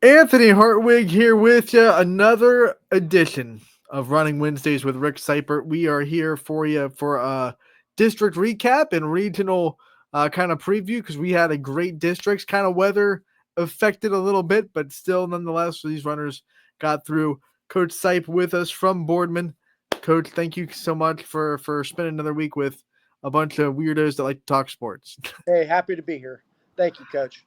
Anthony Hartwig here with you. Another edition of Running Wednesdays with Rick Seipert. We are here for you for a district recap and regional kind of preview because we had a great districts kind of weather affected a little bit, but still, nonetheless, these runners got through. Coach Seip with us from Boardman. Coach, thank you so much for spending another week with a bunch of weirdos that like to talk sports. Hey, happy to be here. Thank you, Coach.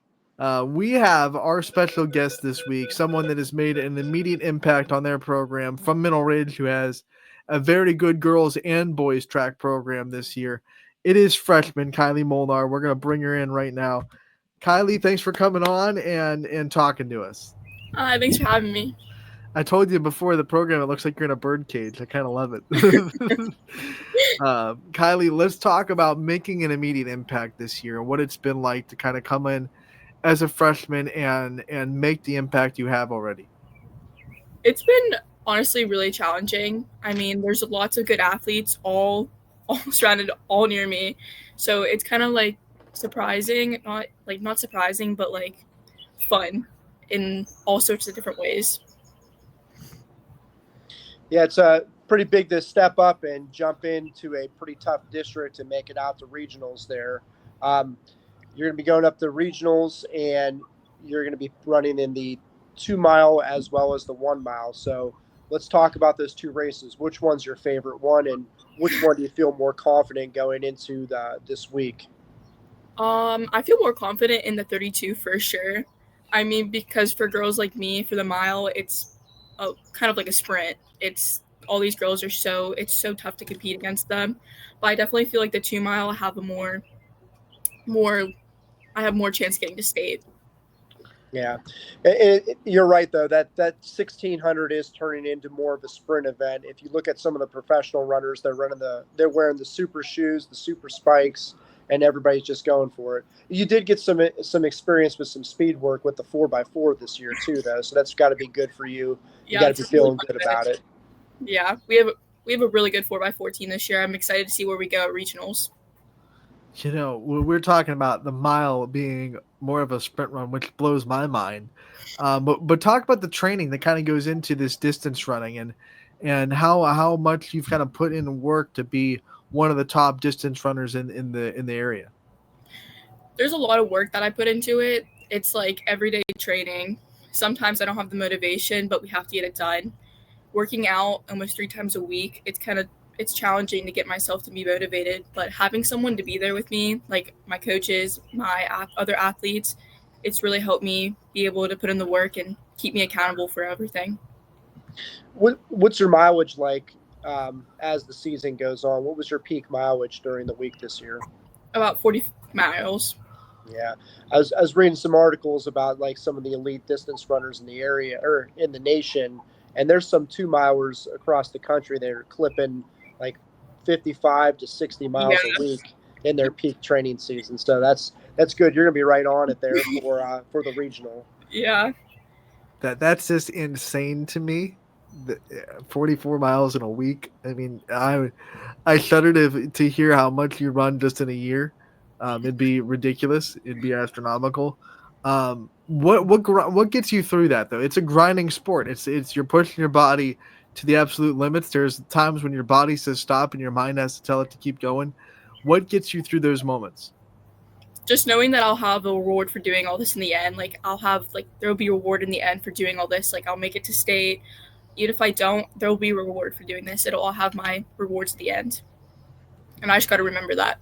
We have our special guest this week, someone that has made an immediate impact on their program from Middle Ridge, who has a very good girls and boys track program this year. It is freshman Kylee Molnar. We're going to bring her in right now. Kylee, thanks for coming on and talking to us. Thanks for having me. I told you before the program, it looks like you're in a bird cage. I kind of love it. Kylee, let's talk about making an immediate impact this year and what it's been like to kind of come in as a freshman and make the impact you have already. It's been honestly really challenging. I mean, there's lots of good athletes all surrounded all near me. So it's kind of like surprising, not surprising, but like fun in all sorts of different ways. Yeah, it's pretty big to step up and jump into a pretty tough district and make it out to regionals there. You're going to be going up the regionals, and you're going to be running in the 2 mile as well as the 1 mile. So let's talk about those two races. Which one's your favorite one, and which one do you feel more confident going into this week? I feel more confident in the 32 for sure. I mean, because for girls like me, for the mile, it's kind of like a sprint. It's all these girls it's so tough to compete against them. But I definitely feel like the 2 mile have more I have more chance getting to state. Yeah, you're right though. That 1600 is turning into more of a sprint event. If you look at some of the professional runners, they're wearing the super shoes, the super spikes, and everybody's just going for it. You did get some experience with some speed work with the 4x4 this year too, though. So that's got to be good for you. You got to be feeling good about it. Yeah, we have a really good 4x4 team this year. I'm excited to see where we go at regionals. You know, we're talking about the mile being more of a sprint run, which blows my mind. But talk about the training that kind of goes into this distance running and how much you've kind of put in work to be one of the top distance runners in the area. There's a lot of work that I put into it. It's like everyday training. Sometimes I don't have the motivation, but we have to get it done. Working out almost 3 times a week, it's challenging to get myself to be motivated, but having someone to be there with me, like my coaches, my other athletes, it's really helped me be able to put in the work and keep me accountable for everything. What's your mileage like as the season goes on? What was your peak mileage during the week this year? About 40 miles. Yeah, I was reading some articles about like some of the elite distance runners in the area or in the nation, and there's some 2 milers across the country that are clipping like 55 to 60 miles a week in their peak training season. So that's good. You're gonna be right on it there for the regional. Yeah, That's just insane to me. 44 miles in a week. I mean, I shudder to hear how much you run just in a year. It'd be ridiculous. It'd be astronomical. What gets you through that though? It's a grinding sport. It's you're pushing your body to the absolute limits. There's times when your body says stop and your mind has to tell it to keep going. What gets you through those moments? just knowing that I'll have a reward for doing all this in the end. Like there will be a reward in the end for doing all this. Like I'll make it to state. Even if I don't, there will be a reward for doing this. It'll all have my rewards at the end, and I just got to remember that.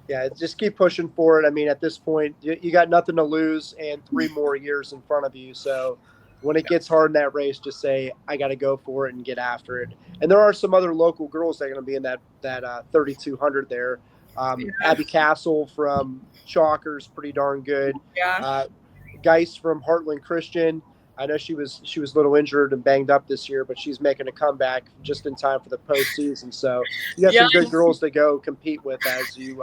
Yeah, just keep pushing for it. I mean, at this point, you got nothing to lose and 3 more years in front of you. So when it gets hard in that race, just say, I got to go for it and get after it. And there are some other local girls that are going to be in that 3,200 there. Abby Castle from Chalkers, pretty darn good. Yeah. Geis from Heartland Christian. I know she was a little injured and banged up this year, but she's making a comeback just in time for the postseason. So you got some good girls to go compete with as you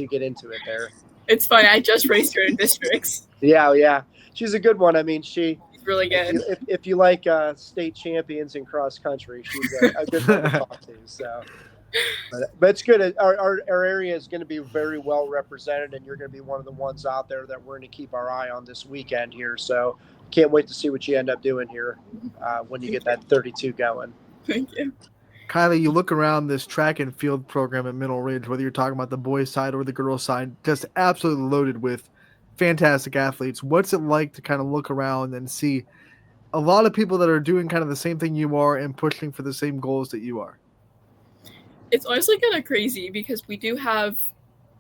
get into it there. It's funny. I just raced her in districts. Yeah, she's a good one. I mean, she's really good. If you like state champions in cross country, she's a good one to talk to. So. But it's good. Our area is going to be very well represented, and you're going to be one of the ones out there that we're going to keep our eye on this weekend here. So can't wait to see what you end up doing here when you get that 32 going. Thank you. Kylie, you look around this track and field program at Middle Ridge, whether you're talking about the boys' side or the girls' side, just absolutely loaded with fantastic athletes. What's it like to kind of look around and see a lot of people that are doing kind of the same thing you are and pushing for the same goals that you are? It's honestly kind of crazy because we do have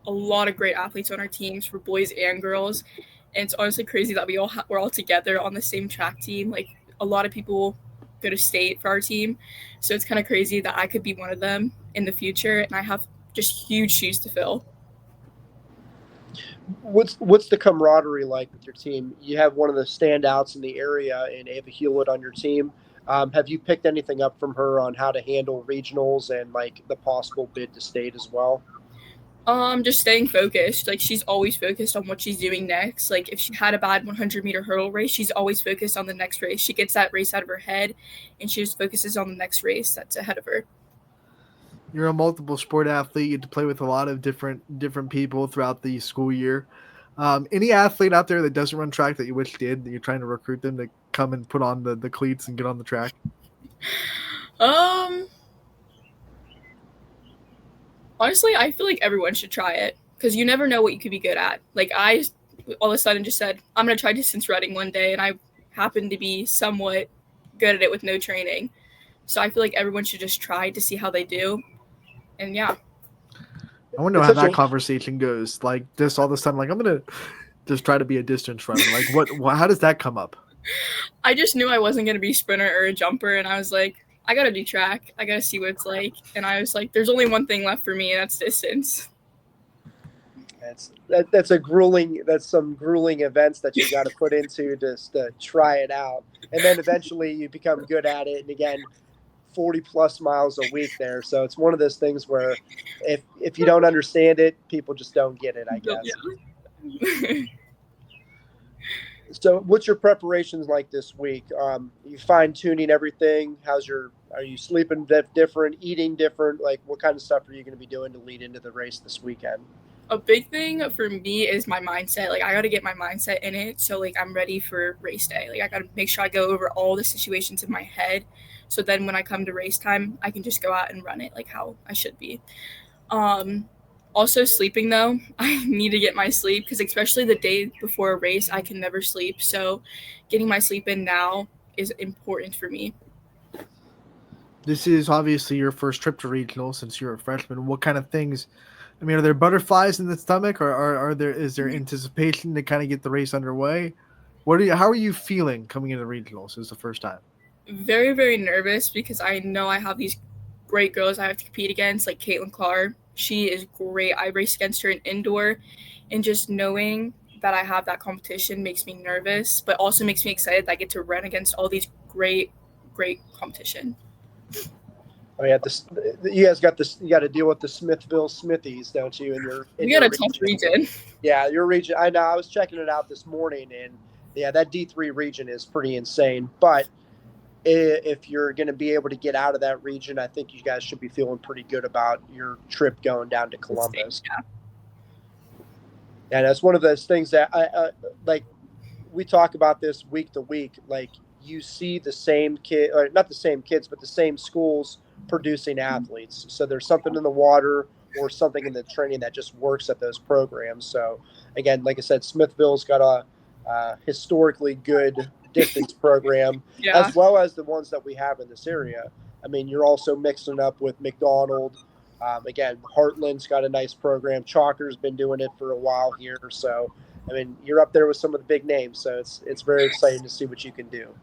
a lot of great athletes on our teams for boys and girls. And it's honestly crazy that we're all together on the same track team. Like, a lot of people go to state for our team. So it's kind of crazy that I could be one of them in the future. And I have just huge shoes to fill. What's the camaraderie like with your team? You have one of the standouts in the area in Ava Hewlett on your team. Have you picked anything up from her on how to handle regionals and like the possible bid to state as well? Just staying focused. Like, she's always focused on what she's doing next. Like, if she had a bad 100-meter hurdle race, she's always focused on the next race. She gets that race out of her head, and she just focuses on the next race that's ahead of her. You're a multiple sport athlete. You get to play with a lot of different people throughout the school year. Any athlete out there that doesn't run track that you wish did, that you're trying to recruit them to come and put on the cleats and get on the track? Honestly, I feel like everyone should try it because you never know what you could be good at. Like, I all of a sudden just said, I'm going to try distance running one day, and I happened to be somewhat good at it with no training. So I feel like everyone should just try to see how they do. And yeah. I wonder how that conversation goes. Like, just all of a sudden, like, I'm going to just try to be a distance runner. Like, how does that come up? I just knew I wasn't going to be a sprinter or a jumper, and I was like, I got to do track. I got to see what it's like. And I was like, there's only one thing left for me, and that's distance. That's some grueling events that you got to put into just to try it out. And then eventually you become good at it. And again, 40 plus miles a week there. So it's one of those things where if you don't understand it, people just don't get it, I guess. Yeah. So what's your preparations like this week? You fine tuning everything? Are you sleeping different, eating different? Like, what kind of stuff are you going to be doing to lead into the race this weekend? A big thing for me is my mindset. Like, I got to get my mindset in it. So, like, I'm ready for race day. Like, I got to make sure I go over all the situations in my head. So then when I come to race time, I can just go out and run it like how I should be. Also sleeping though, I need to get my sleep because especially the day before a race, I can never sleep. So getting my sleep in now is important for me. This is obviously your first trip to regional since you're a freshman. What kind of things, I mean, are there butterflies in the stomach or is there anticipation to kind of get the race underway? How are you feeling coming into regionals? This is the first time. Very, very nervous because I know I have these great girls I have to compete against, like Caitlin Clark. She is great. I raced against her in indoor, and just knowing that I have that competition makes me nervous, but also makes me excited that I get to run against all these great competition. Oh yeah, you guys got this. You got to deal with the Smithville Smithies, don't you? We got a tough region. Yeah, your region. I know. I was checking it out this morning, and yeah, that D3 region is pretty insane. But if you're going to be able to get out of that region, I think you guys should be feeling pretty good about your trip going down to Columbus. Yeah. And that's one of those things that I like. We talk about this week to week. Like, you see the same kid, or not the same kids, but the same schools producing athletes. So there's something in the water or something in the training that just works at those programs. So again, like I said, Smithville's got a historically good distance program, as well as the ones that we have in this area. I mean, you're also mixing up with McDonald. Again, Heartland's got a nice program. Chalker's been doing it for a while here. So, I mean, you're up there with some of the big names. So it's very exciting to see what you can do.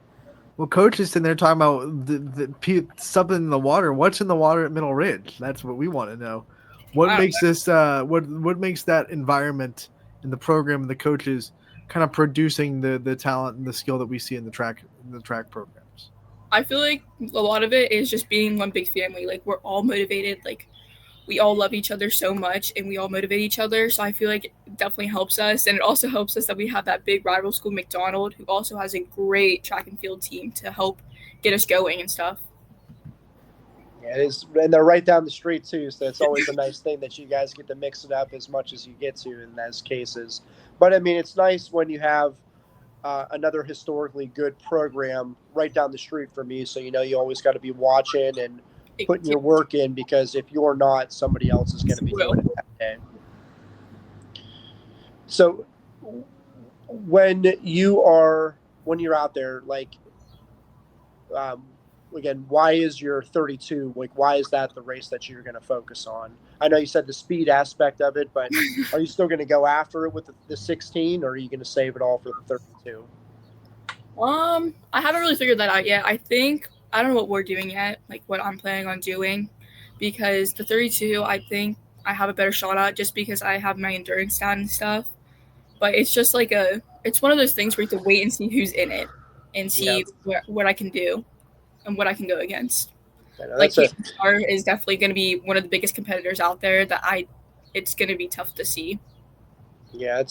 Well, Coach is sitting there talking about the something in the water. What's in the water at Middle Ridge? That's what we want to know. What makes this? What makes that environment and the program and the coaches kind of producing the talent and the skill that we see in the track programs? I feel like a lot of it is just being one big family. Like, we're all motivated. Like, we all love each other so much, and we all motivate each other. So I feel like it definitely helps us. And it also helps us that we have that big rival school, McDonald, who also has a great track and field team to help get us going and stuff. Yeah, it is. And they're right down the street too. So it's always a nice thing that you guys get to mix it up as much as you get to in those cases. But I mean, it's nice when you have another historically good program right down the street from you. So you always got to be watching and putting your work in, because if you're not, somebody else is going to be doing it that day. So when you're out there, like, again, why is your 32, like, why is that the race that you're going to focus on? I know you said the speed aspect of it, but are you still going to go after it with the 16, or are you going to save it all for the 32? I haven't really figured that out yet. I don't know what we're doing yet, like what I'm planning on doing, because the 32, I think I have a better shot at, just because I have my endurance down and stuff. But it's just like it's one of those things where you have to wait and see who's in it and see what I can do and what I can go against. Like Molnar is definitely going to be one of the biggest competitors out there it's going to be tough to see. Yeah,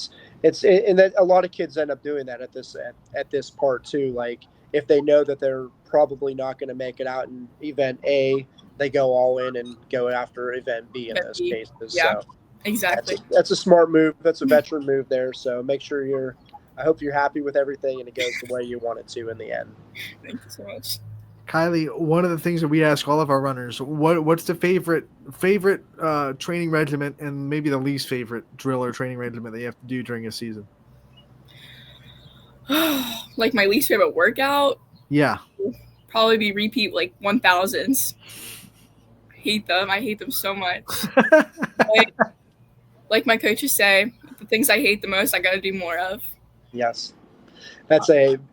and that a lot of kids end up doing that at this part too. Like, if they know that they're probably not going to make it out in event A, they go all in and go after event B in those cases. Yeah, so exactly. That's a smart move. That's a veteran move there. So make sure I hope you're happy with everything and it goes the way you want it to in the end. Thank you so much. Kylee, one of the things that we ask all of our runners, what's the favorite training regiment, and maybe the least favorite drill or training regiment that you have to do during a season? Like, my least favorite workout? Yeah. Probably be repeat, like, 1000s. I hate them so much. like my coaches say, the things I hate the most, I got to do more of. Yes. That's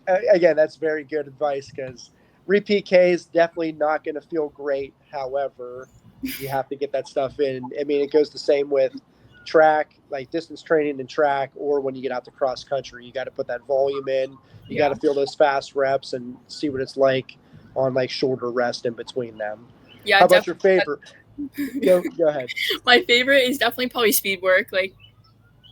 that's very good advice, because repeat K is definitely not going to feel great. However, you have to get that stuff in. I mean, it goes the same with track, like distance training and track, or when you get out to cross country, you got to put that volume in. You got to feel those fast reps and see what it's like on like shorter rest in between them. Yeah. How about your favorite? Go ahead. My favorite is definitely probably speed work. Like,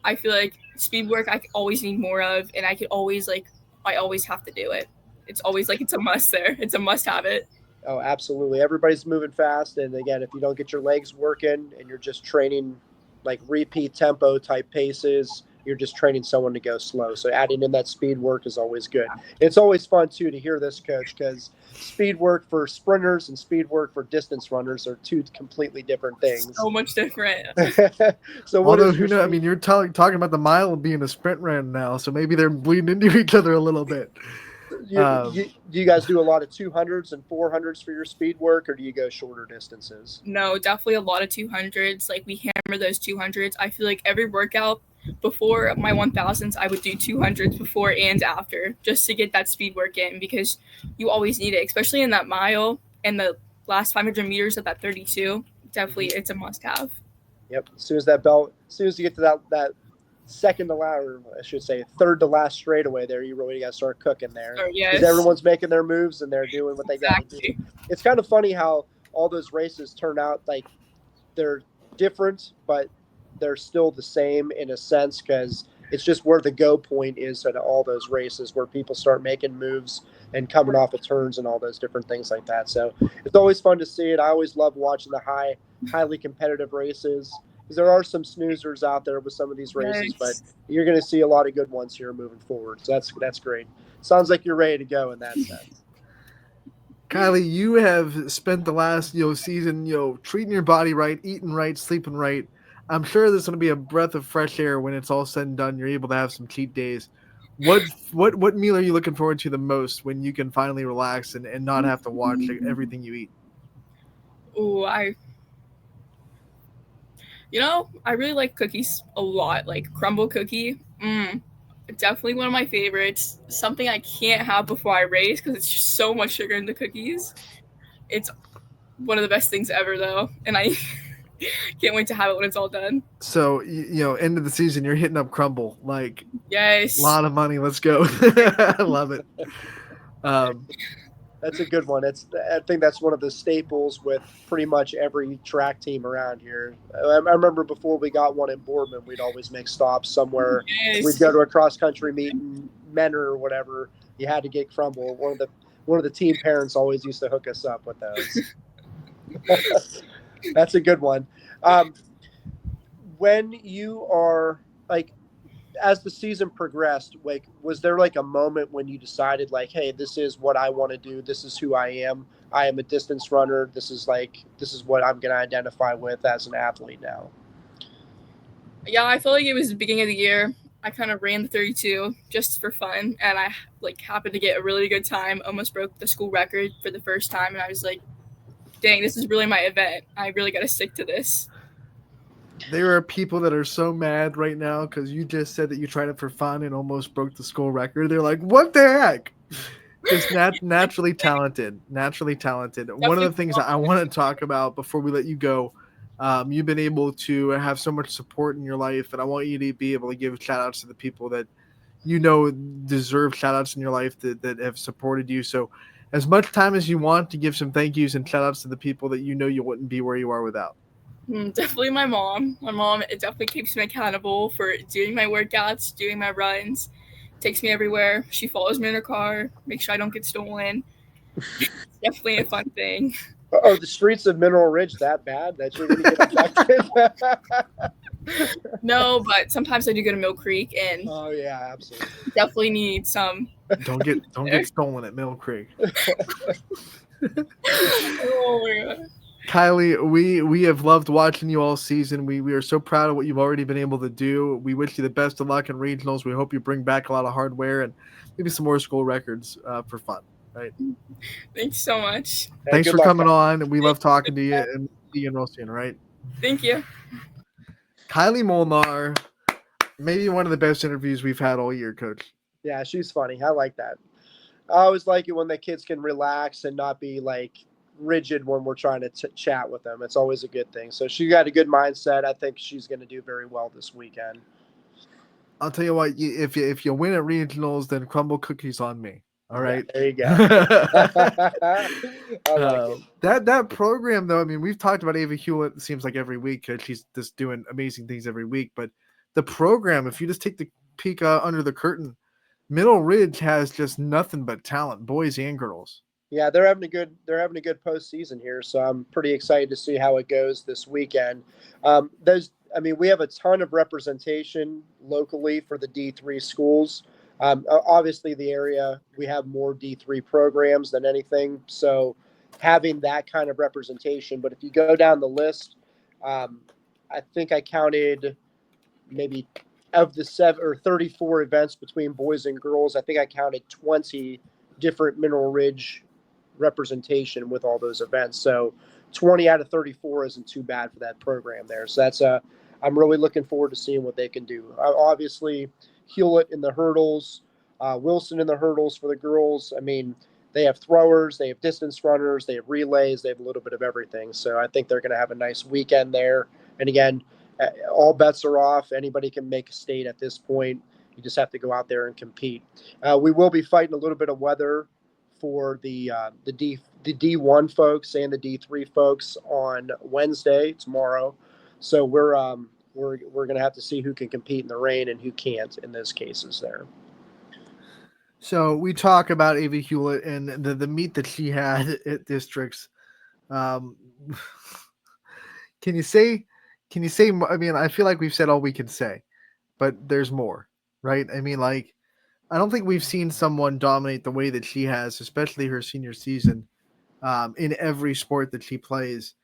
I feel like speed work I always need more of, and I always have to do it. It's always like it's a must there. It's a must have it. Oh, absolutely. Everybody's moving fast. And again, if you don't get your legs working and you're just training like repeat tempo type paces, you're just training someone to go slow. So adding in that speed work is always good. It's always fun too to hear this, Coach, because speed work for sprinters and speed work for distance runners are two completely different things. So much different. So although I mean, you're talking about the mile being a sprint run now, so maybe they're bleeding into each other a little bit. Do you guys do a lot of 200s and 400s for your speed work, or do you go shorter distances? No, definitely a lot of 200s. Like, we hammer those 200s. I feel like every workout before my 1000s, I would do 200s before and after, just to get that speed work in, because you always need it, especially in that mile and the last 500 meters of that 32. Definitely, it's a must-have. Yep. As soon as you get to that second to last, or I should say third to last straightaway there, you really got to start cooking there. Because everyone's making their moves and they're doing what they got to do. It's kind of funny how all those races turn out like they're different, but they're still the same in a sense, because it's just where the go point is at all those races, where people start making moves and coming off of turns and all those different things like that. So it's always fun to see it. I always love watching the highly competitive races, because there are some snoozers out there with some of these races, but you're going to see a lot of good ones here moving forward. So that's great. Sounds like you're ready to go in that sense. Kylee, you have spent the last season treating your body right, eating right, sleeping right. I'm sure there's going to be a breath of fresh air when it's all said and done. You're able to have some cheat days. What meal are you looking forward to the most when you can finally relax and not have to watch everything you eat? Oh, I really like cookies a lot. Like crumble cookie. Definitely one of my favorites. Something I can't have before I race, because it's just so much sugar in the cookies. It's one of the best things ever, though, and I can't wait to have it when it's all done. So end of the season, you're hitting up crumble, like, yes, a lot of money. Let's go. I love it. That's a good one. I think that's one of the staples with pretty much every track team around here. I remember before we got one in Boardman, we'd always make stops somewhere. Yes. We'd go to a cross country meet in Menor or whatever. You had to get crumble. One of the team parents always used to hook us up with those. That's a good one. When you are like, as the season progressed, like, was there like a moment when you decided, like, hey, this is what I want to do, this is who I am, I am a distance runner, this is what I'm going to identify with as an athlete now? Yeah, I feel like it was the beginning of the year. I kind of ran the 32 just for fun, and I like happened to get a really good time. Almost broke the school record for the first time, and I was like, "Dang, this is really my event. I really got to stick to this." There are people that are so mad right now because you just said that you tried it for fun and almost broke the school record. They're like, "What the heck?" Just naturally talented, naturally talented. One of the things that I want to talk about before we let you go, you've been able to have so much support in your life, and I want you to be able to give shout outs to the people that you know deserve shout outs in your life that have supported you. So, as much time as you want to give some thank yous and shout outs to the people that you know you wouldn't be where you are without. Definitely my mom. My mom, it definitely keeps me accountable for doing my workouts, doing my runs, takes me everywhere. She follows me in her car, makes sure I don't get stolen. It's definitely a fun thing. Are the streets of Mineral Ridge that bad that you're going to get abducted? No, but sometimes I do go to Mill Creek and Oh yeah, absolutely. definitely need some. Don't get stolen at Mill Creek. Oh my God. Kylee, we have loved watching you all season. We are so proud of what you've already been able to do. We wish you the best of luck in regionals. We hope you bring back a lot of hardware and maybe some more school records for fun. Right. Thanks so much. Hey, Thanks good for luck, coming guys. on. We love talking to you and see you real soon. Right. Thank you. Kylee Molnar, maybe one of the best interviews we've had all year, Coach. Yeah, she's funny. I like that. I always like it when the kids can relax and not be like rigid when we're trying to chat with them. It's always a good thing. So she got a good mindset. I think she's going to do very well this weekend. I'll tell you what. If you win at regionals, then crumble cookies on me. All right. Yeah, there you go. I like it. That program, though, I mean, we've talked about Ava Hewlett, it seems like every week because she's just doing amazing things every week. But the program, if you just take the peek under the curtain, Middle Ridge has just nothing but talent, boys and girls. Yeah, they're having a good postseason here, so I'm pretty excited to see how it goes this weekend. We have a ton of representation locally for the D3 schools. Obviously, the area we have more D3 programs than anything, so having that kind of representation. But if you go down the list, I think I counted maybe of the 34 events between boys and girls. I think I counted 20 different Mineral Ridge representation with all those events. So 20 out of 34 isn't too bad for that program there. So I'm really looking forward to seeing what they can do. Obviously, Hewlett in the hurdles, Wilson in the hurdles for the girls. I mean, they have throwers, they have distance runners, they have relays, they have a little bit of everything. So I think they're going to have a nice weekend there. And again, all bets are off. Anybody can make a state at this point. You just have to go out there and compete. We will be fighting a little bit of weather for the D1 folks and the D3 folks on Wednesday tomorrow. So we're going to have to see who can compete in the rain and who can't in those cases there. So we talk about Ava Hewlett and the meet that she had at districts. Can you say? I mean, I feel like we've said all we can say, but there's more, right? I mean, like, I don't think we've seen someone dominate the way that she has, especially her senior season, in every sport that she plays.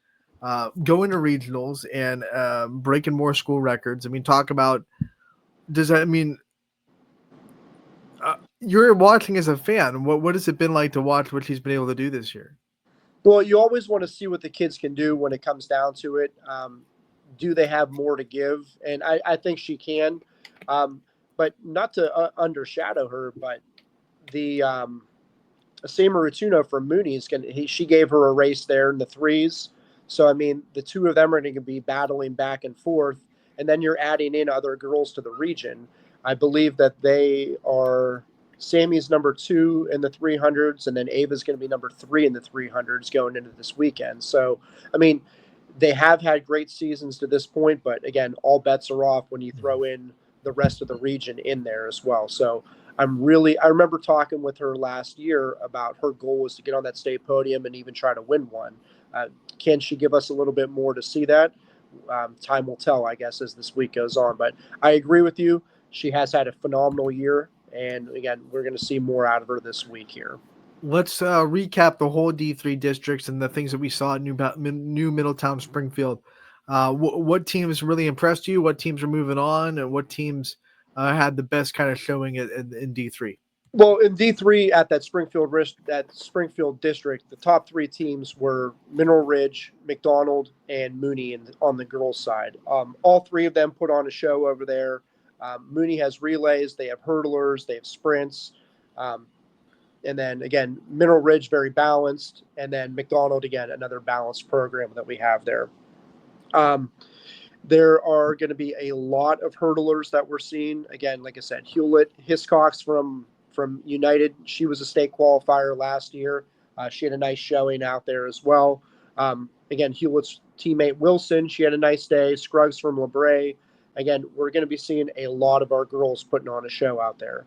Going to regionals and breaking more school records. I mean, talk about. Does that mean? You're watching as a fan. What has it been like to watch what she's been able to do this year? Well, you always want to see what the kids can do when it comes down to it. Do they have more to give? And I think she can. But not to undershadow her, but the Sama Ratuno from Mooney she gave her a race there in the threes. So I mean, the two of them are going to be battling back and forth, and then you're adding in other girls to the region. I believe that they are. Sammy's number 2 in the 300s, and then Ava's going to be number 3 in the 300s going into this weekend. So, I mean, they have had great seasons to this point, but again, all bets are off when you throw in the rest of the region in there as well. So I remember talking with her last year about her goal was to get on that state podium and even try to win one. Can she give us a little bit more to see that? Time will tell, I guess, as this week goes on. But I agree with you. she has had a phenomenal year. And again, we're going to see more out of her this week here. Let's recap the whole D3 districts and the things that we saw at New Middletown Springfield. What teams really impressed you? What teams are moving on? And what teams had the best kind of showing in D3? Well, in D3 at that Springfield district, the top 3 teams were Mineral Ridge, McDonald, and Mooney on the girls' side. All 3 of them put on a show over there. Mooney has relays, they have hurdlers, they have sprints. And then, again, Mineral Ridge, very balanced. And then McDonald, again, another balanced program that we have there. There are going to be a lot of hurdlers that we're seeing. Again, like I said, Hewlett Hiscox from United. She was a state qualifier last year. She had a nice showing out there as well. Again, Hewlett's teammate Wilson, she had a nice day. Scruggs from LeBray. Again, we're going to be seeing a lot of our girls putting on a show out there.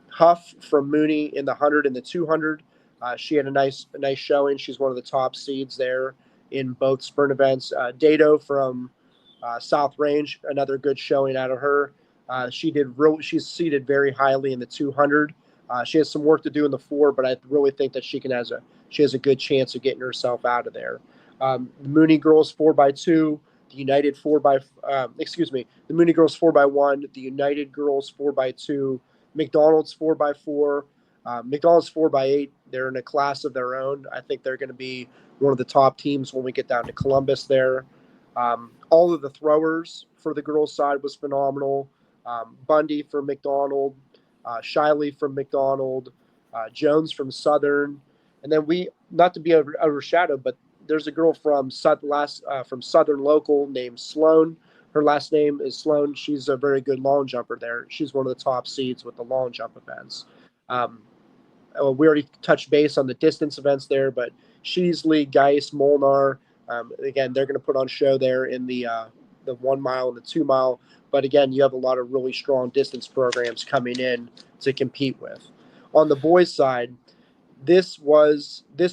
Huff from Mooney in the 100 and the 200. She had a nice showing. She's one of the top seeds there in both sprint events. Dato from South Range, another good showing out of her. She's seated very highly in the 200. She has some work to do in the 4, but I really think that she has a good chance of getting herself out of there. The Mooney girls 4x2, the United the Mooney girls 4x1, the United girls 4x2, McDonald's 4x4, McDonald's 4x8. They're in a class of their own. I think they're going to be one of the top teams when we get down to Columbus there. All of the throwers for the girls' side was phenomenal. Bundy from McDonald, Shiley from McDonald, Jones from Southern. And then not to be overshadowed, but there's a girl from Southern local named Sloan. Her last name is Sloan. She's a very good long jumper there. She's one of the top seeds with the long jump events. We already touched base on the distance events there, but Sheasley, Geis, Molnar, again, they're going to put on show there in the 1 mile and the 2 mile. But again, you have a lot of really strong distance programs coming in to compete with. On the boys' side, this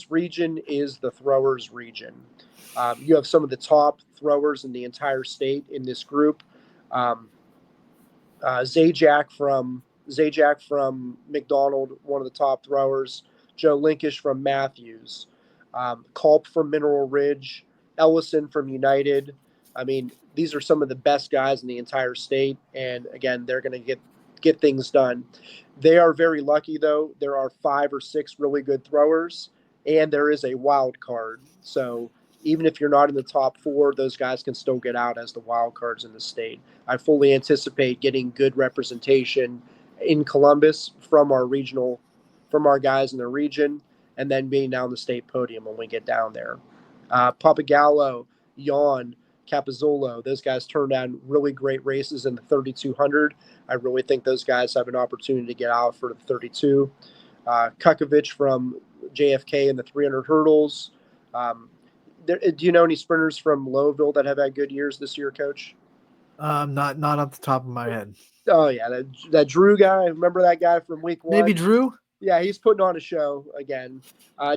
region is the throwers' region. You have some of the top throwers in the entire state in this group. Zajac from McDonald, one of the top throwers. Joe Linkish from Matthews. Culp from Mineral Ridge. Ellison from United. I mean, these are some of the best guys in the entire state. And again, they're going to get things done. They are very lucky, though. There are 5 or 6 really good throwers, and there is a wild card. So even if you're not in the top 4, those guys can still get out as the wild cards in the state. I fully anticipate getting good representation in Columbus from our guys in the region, and then being down the state podium when we get down there. Papagallo, Yon, Capizzolo, those guys turned down really great races in the 3,200. I really think those guys have an opportunity to get out for the 32. Kukovic from JFK in the 300 hurdles. Do you know any sprinters from Lowville that have had good years this year, Coach? Not off the top of my head. Oh yeah, that Drew guy. Remember that guy from week 1? Maybe Drew. Yeah, he's putting on a show again.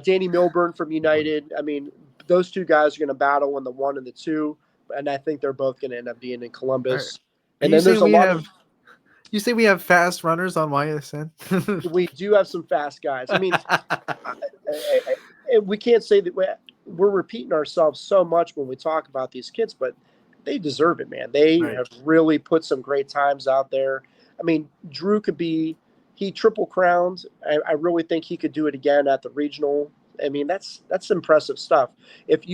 Danny Milburn from United. I mean, those 2 guys are going to battle in the 1 and the 2, and I think they're both going to end up being in Columbus. And then there's a lot You say we have fast runners on YSN? We do have some fast guys. I mean, we can't say that we're repeating ourselves so much when we talk about these kids, but they deserve it, man. They have really put some great times out there. I mean, Drew he triple crowned. I really think he could do it again at the regional. I mean, that's impressive stuff. If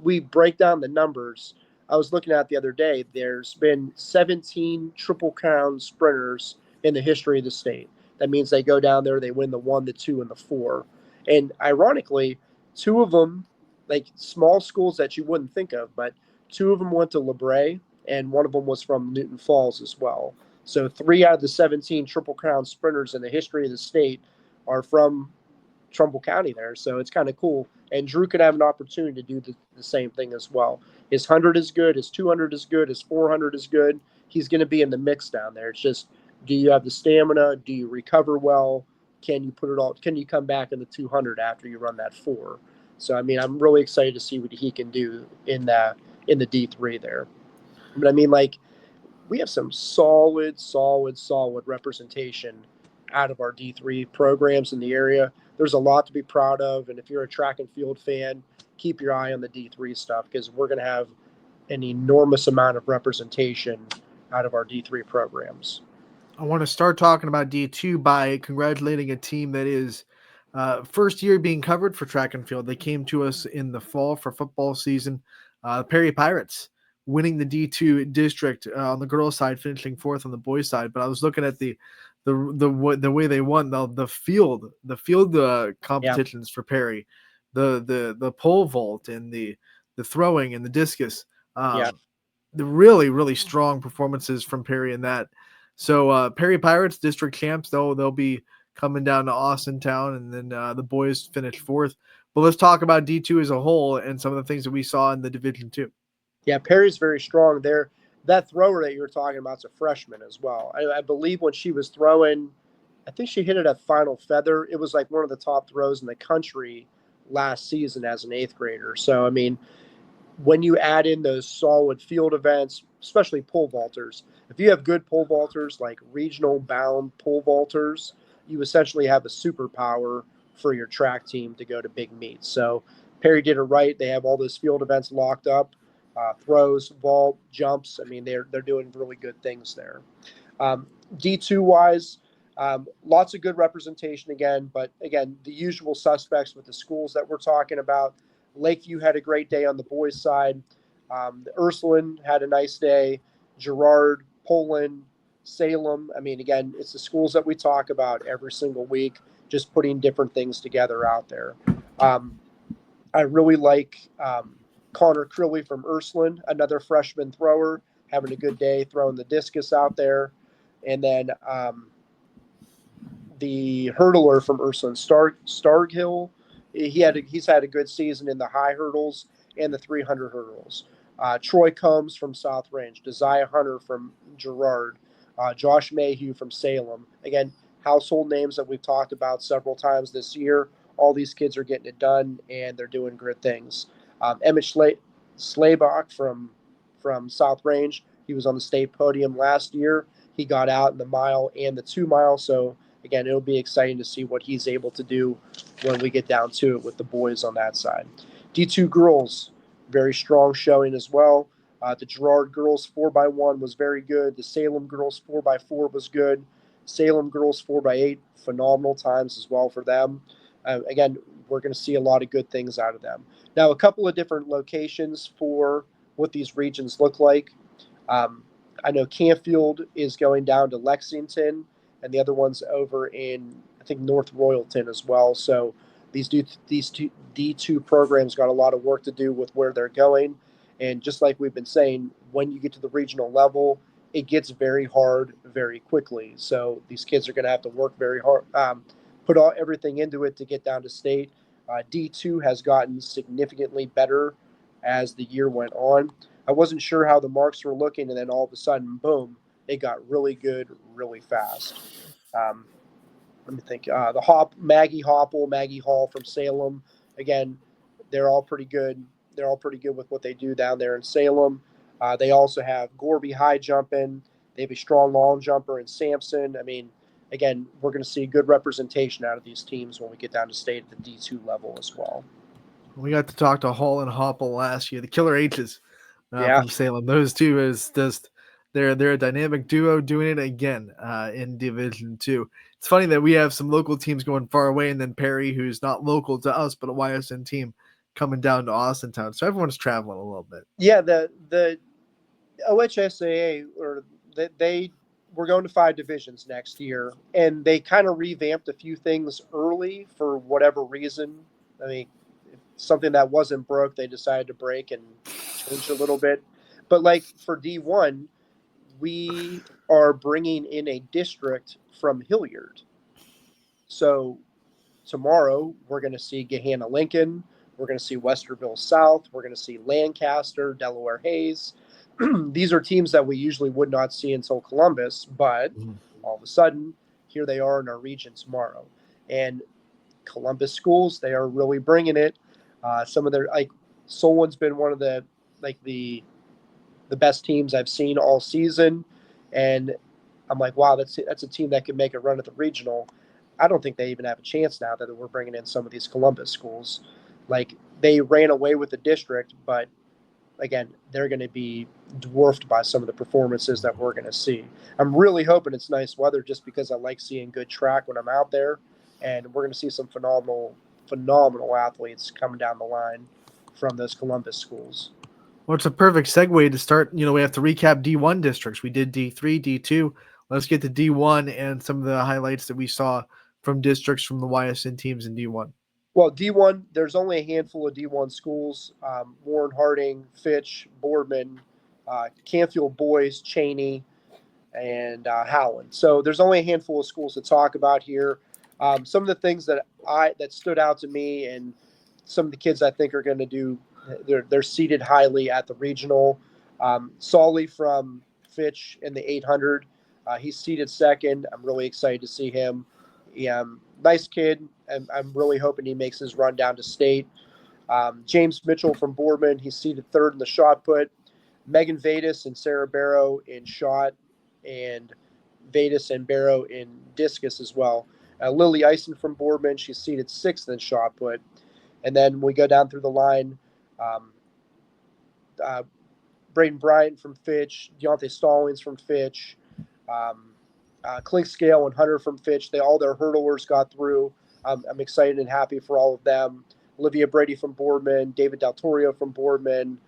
we break down the numbers, I was looking at the other day, there's been 17 triple crown sprinters in the history of the state. That means they go down there, they win the 1, the 2, and the 4. And ironically, 2 of them, like small schools that you wouldn't think of, but 2 of them went to LeBray, and 1 of them was from Newton Falls as well. So 3 out of the 17 Triple Crown sprinters in the history of the state are from Trumbull County there. So it's kind of cool. And Drew could have an opportunity to do the same thing as well. His 100 is good. His 200 is good. His 400 is good. He's going to be in the mix down there. It's just, do you have the stamina? Do you recover well? Can you put it all? Can you come back in the 200 after you run that 4? So, I mean, I'm really excited to see what he can do in the D3 there. But I mean, like, we have some solid representation out of our D3 programs in the area. There's a lot to be proud of, and if you're a track and field fan, keep your eye on the D3 stuff because we're going to have an enormous amount of representation out of our D3 programs. I want to start talking about D2 by congratulating a team that is first year being covered for track and field. They came to us in the fall for football season. Perry Pirates winning the D2 district on the girls' side, finishing fourth on the boys' side. But I was looking at the way they won the field competitions for Perry, the pole vault and the throwing and the discus. Yeah. The really strong performances from Perry in that. So Perry Pirates district champs, they'll be coming down to Austin Town, and then the boys finished fourth. But let's talk about D2 as a whole and some of the things that we saw in the Division 2. Yeah, Perry's very strong there. That thrower that you were talking about is a freshman as well. I believe when she was throwing, I think she hit it at final feather. It was like one of the top throws in the country last season as an 8th grader. So, I mean, when you add in those solid field events, especially pole vaulters, if you have good pole vaulters, like regional bound pole vaulters, you essentially have a superpower for your track team to go to big meets. So Perry did it right. They have all those field events locked up, throws, vault, jumps. I mean, they're doing really good things there. D2 wise, lots of good representation again, but again, the usual suspects with the schools that we're talking about. Lakeview had a great day on the boys' side. Ursuline had a nice day. Girard, Poland, Salem. I mean, again, it's the schools that we talk about every single week, just putting different things together out there. I really like Connor Kylee from Ursuline, another freshman thrower, having a good day throwing the discus out there. And then the hurdler from Ursuline, Starghill, he's had a good season in the high hurdles and the 300 hurdles. Troy Combs from South Range, Desire Hunter from Girard, Josh Mayhew from Salem. Again, household names that we've talked about several times this year. All these kids are getting it done, and they're doing good things. Emmett Slaybach from South Range, he was on the state podium last year. He got out in the mile and the 2 mile, so again, it'll be exciting to see what he's able to do when we get down to it with the boys on that side. D2 girls, very strong showing as well. The Girard girls 4x1 was very good. The Salem girls 4x4 was good. Salem girls 4x8, phenomenal times as well for them. Again, we're going to see a lot of good things out of them. Now, a couple of different locations for what these regions look like. I know Canfield is going down to Lexington, and the other one's over in, I think, North Royalton as well. So these two D2 programs got a lot of work to do with where they're going. And just like we've been saying, when you get to the regional level, it gets very hard very quickly. So these kids are going to have to work very hard, put everything into it to get down to state. D2 has gotten significantly better as the year went on. I wasn't sure how the marks were looking, and then all of a sudden, boom, they got really good really fast. Let me think. Maggie Hall from Salem. Again, they're all pretty good. They're all pretty good with what they do down there in Salem. They also have Gorby high jumping. They have a strong long jumper in Sampson. I mean, again, we're going to see good representation out of these teams when we get down to state at the D2 level as well. We got to talk to Hall and Hopple last year, the Killer H's Yeah. from Salem. Those two is just they're a dynamic duo doing it again in Division 2. It's funny that we have some local teams going far away, and then Perry, who's not local to us but a YSN team, coming down to Austin Town. So everyone's traveling a little bit. Yeah, the OHSAA, or they we're going to 5 divisions next year, and they kind of revamped a few things early for whatever reason. I mean, something that wasn't broke, they decided to break and change a little bit. But like for D1, we are bringing in a district from Hilliard. So tomorrow we're going to see Gahanna Lincoln. We're going to see Westerville South. We're going to see Lancaster, Delaware Hayes. These are teams that we usually would not see until Columbus, but all of a sudden, here they are in our region tomorrow. And Columbus schools, they are really bringing it. Some of their, like, Solon's been one of the best teams I've seen all season. And I'm like, wow, that's a team that could make a run at the regional. I don't think they even have a chance now that we're bringing in some of these Columbus schools. Like, they ran away with the district, but again, they're going to be dwarfed by some of the performances that we're going to see. I'm really hoping it's nice weather just because I like seeing good track when I'm out there, and we're going to see some phenomenal athletes coming down the line from those Columbus schools. Well, it's a perfect segue to start. We have to recap D1 districts. We did D3, D2. Let's get to D1 and some of the highlights that we saw from districts from the YSN teams in D1. Well, D1, there's only a handful of D1 schools: Warren Harding, Fitch, Boardman, Canfield Boys, Cheney, and Howland. So there's only a handful of schools to talk about here. Some of the things that stood out to me, and some of the kids I think are going to do, they're seated highly at the regional. Solly from Fitch in the 800, he's seated second. I'm really excited to see him. Nice kid. I'm really hoping he makes his run down to state. James Mitchell from Boardman, he's seated third in the shot put. Megan Vadis and Sarah Barrow in shot, and Vadis and Barrow in discus as well. Lily Eisen from Boardman, she's seated sixth in shot put. And then we go down through the line. Braden Bryant from Fitch, Deontay Stallings from Fitch, Clink Scale and Hunter from Fitch. All their hurdlers got through. I'm excited and happy for all of them. Olivia Brady from Boardman, David Del Torio from Boardman.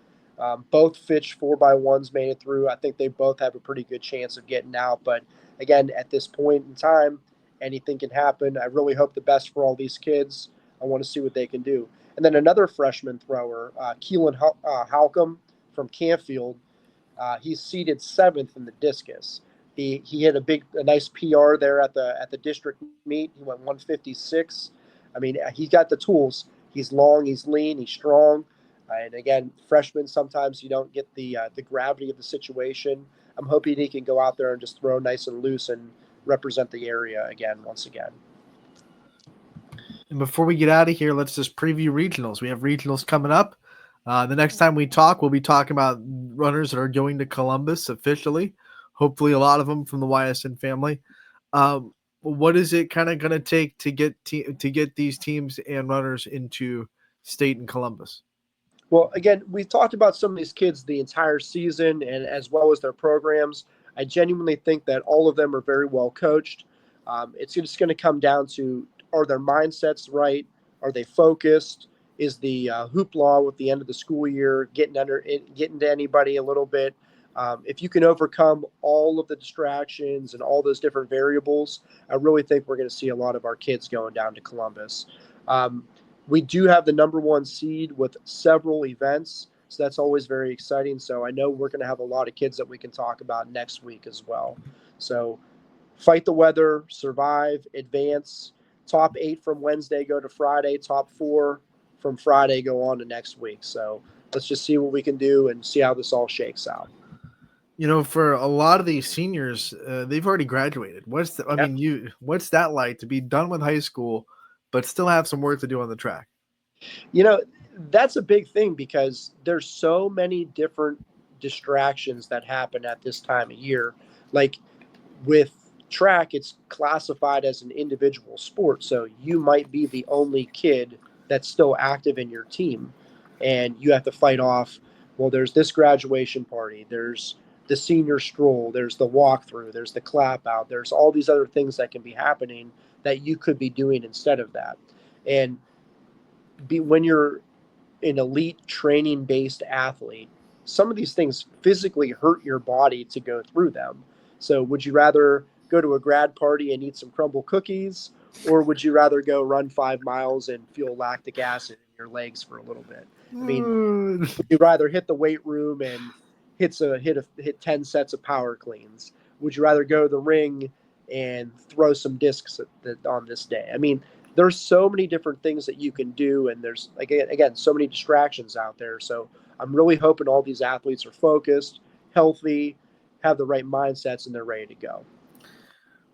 Both Fitch 4x1s made it through. I think they both have a pretty good chance of getting out. But again, at this point in time, anything can happen. I really hope the best for all these kids. I want to see what they can do. And then another freshman thrower, Keelan Halcomb from Canfield. He's seated seventh in the discus. He had a nice PR there at the district meet. He went 156. I mean, he's got the tools. He's long, he's lean, he's strong. And again, freshmen, sometimes you don't get the gravity of the situation. I'm hoping he can go out there and just throw nice and loose and represent the area once again. And before we get out of here, let's just preview regionals. We have regionals coming up. The next time we talk, we'll be talking about runners that are going to Columbus officially. Hopefully a lot of them from the YSN family. What is it kind of going to take to get these teams and runners into state in Columbus? Well, again, we've talked about some of these kids the entire season and as well as their programs. I genuinely think that all of them are very well coached. It's just going to come down to, are their mindsets right? Are they focused? Is the hoopla with the end of the school year getting to anybody a little bit? If you can overcome all of the distractions and all those different variables, I really think we're going to see a lot of our kids going down to Columbus. We do have the number one seed with several events, so that's always very exciting. So I know we're going to have a lot of kids that we can talk about next week as well. So fight the weather, survive, advance. Top 8 from Wednesday go to Friday. Top 4 from Friday go on to next week. So let's just see what we can do and see how this all shakes out. For a lot of these seniors, they've already graduated. What's that like to be done with high school, but still have some work to do on the track? That's a big thing because there's so many different distractions that happen at this time of year. Like with track, it's classified as an individual sport. So you might be the only kid that's still active in your team, and you have to fight off, well, there's this graduation party, there's the senior stroll, there's the walkthrough, there's the clap out, there's all these other things that can be happening that you could be doing instead of that. And when you're an elite training based athlete, some of these things physically hurt your body to go through them. So would you rather go to a grad party and eat some crumble cookies, or would you rather go run 5 miles and feel lactic acid in your legs for a little bit? I mean, would you rather hit the weight room and hit 10 sets of power cleans? Would you rather go to the ring and throw some discs on this day? I mean, there's so many different things that you can do, and there's again so many distractions out there. So I'm really hoping all these athletes are focused, healthy, have the right mindsets, and they're ready to go.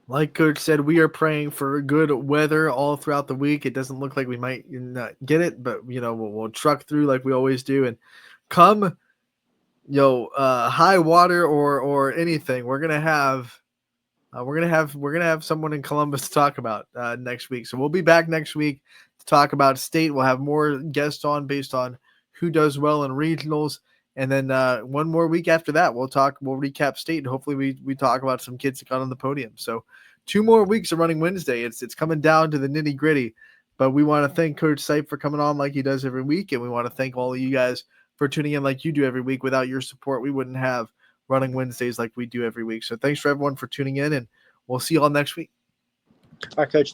Like Coach said, we are praying for good weather all throughout the week. It doesn't look like we might not get it, but we'll truck through like we always do. And come high water or anything, we're gonna have someone in Columbus to talk about next week. So we'll be back next week to talk about state. We'll have more guests on based on who does well in regionals, and then one more week after that, we'll recap state, and hopefully we talk about some kids that got on the podium. So 2 more weeks of Running Wednesday. It's coming down to the nitty gritty, but we want to thank Coach Sipe for coming on like he does every week, and we want to thank all of you guys for tuning in like you do every week. Without your support, we wouldn't have Running Wednesdays like we do every week. So thanks for everyone for tuning in, and we'll see you all next week. All right, Coach.